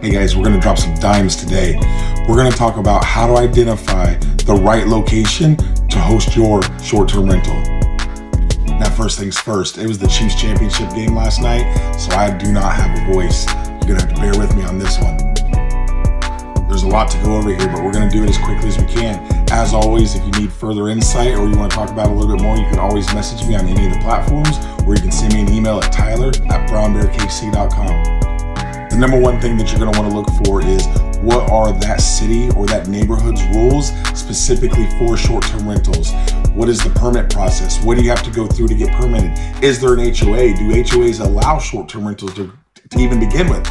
Hey guys, we're going to drop some dimes today. We're going to talk about how to identify the right location to host your short-term rental. Now, first things first, it was the Chiefs championship game last night, so I do not have a voice. You're going to have to bear with me on this one. There's a lot to go over here, but we're going to do it as quickly as we can. As always, if you need further insight or you want to talk about it a little bit more, you can always message me on any of the platforms, or you can send me an email at tyler@brownbearkc.com. The number one thing that you're going to want to look for is what are that city or that neighborhood's rules specifically for short-term rentals. What is the permit process? What do you have to go through to get permitted? Is there an HOA? Do HOAs allow short-term rentals to even begin with?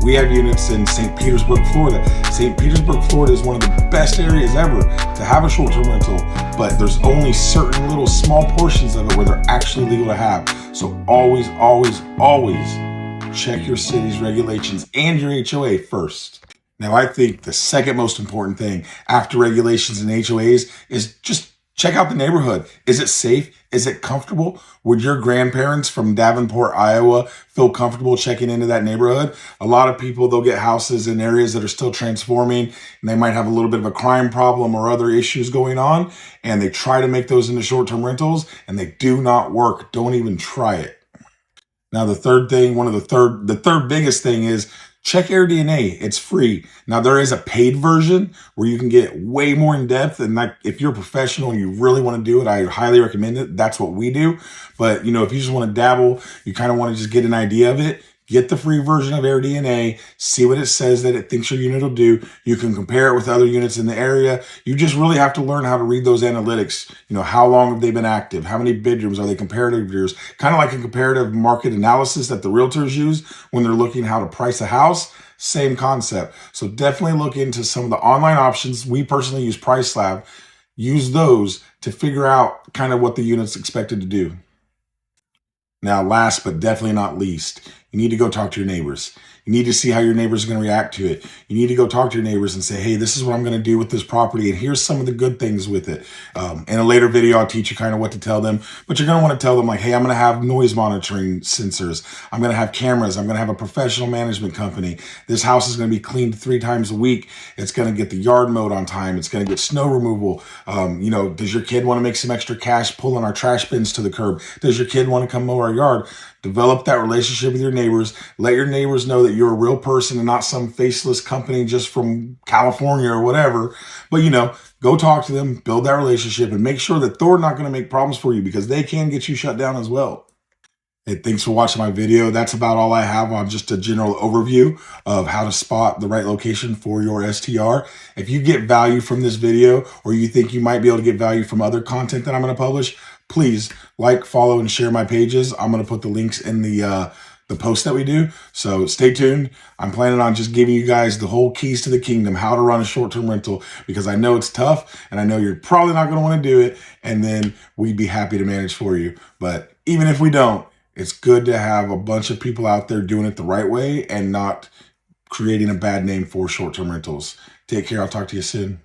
We have units in St. Petersburg, Florida. St. Petersburg, Florida is one of the best areas ever to have a short-term rental, but there's only certain little small portions of it where they're actually legal to have. So always, always, always check your city's regulations and your HOA first. Now, I think the second most important thing after regulations and HOAs is just check out the neighborhood. Is it safe? Is it comfortable? Would your grandparents from Davenport, Iowa feel comfortable checking into that neighborhood? A lot of people, they'll get houses in areas that are still transforming and they might have a little bit of a crime problem or other issues going on, and they try to make those into short-term rentals and they do not work. Don't even try it. Now, the third thing, the third biggest thing is check AirDNA. It's free. Now, there is a paid version where you can get way more in depth. And like, if you're a professional and you really want to do it, I highly recommend it. That's what we do. But, if you just want to dabble, you kind of want to just get an idea of it, get the free version of AirDNA, see what it says that it thinks your unit will do. You can compare it with other units in the area. You just really have to learn how to read those analytics. How long have they been active? How many bedrooms are they comparative years? Kind of like a comparative market analysis that the realtors use when they're looking how to price a house. Same concept. So definitely look into some of the online options. We personally use PriceLab. Use those to figure out kind of what the unit's expected to do. Now, last but definitely not least, you need to go talk to your neighbors. You need to see how your neighbors are going to react to it. You need to go talk to your neighbors and say, hey, this is what I'm going to do with this property, and here's some of the good things with it. In a later video, I'll teach you kind of what to tell them, but you're going to want to tell them like, hey, I'm going to have noise monitoring sensors. I'm going to have cameras. I'm going to have a professional management company. This house is going to be cleaned 3 times a week. It's going to get the yard mowed on time. It's going to get snow removal. Does your kid want to make some extra cash pulling our trash bins to the curb? Does your kid want to come mow our yard? Develop that relationship with your neighbors. Let your neighbors know that you're a real person and not some faceless company just from California or whatever. But, go talk to them, build that relationship, and make sure that they're not going to make problems for you, because they can get you shut down as well. Hey, thanks for watching my video. That's about all I have on just a general overview of how to spot the right location for your STR. If you get value from this video, or you think you might be able to get value from other content that I'm going to publish, please like, follow, and share my pages. I'm going to put the links in the post that we do. So stay tuned. I'm planning on just giving you guys the whole keys to the kingdom, how to run a short-term rental, because I know it's tough and I know you're probably not going to want to do it. And then we'd be happy to manage for you. But even if we don't, it's good to have a bunch of people out there doing it the right way and not creating a bad name for short-term rentals. Take care. I'll talk to you soon.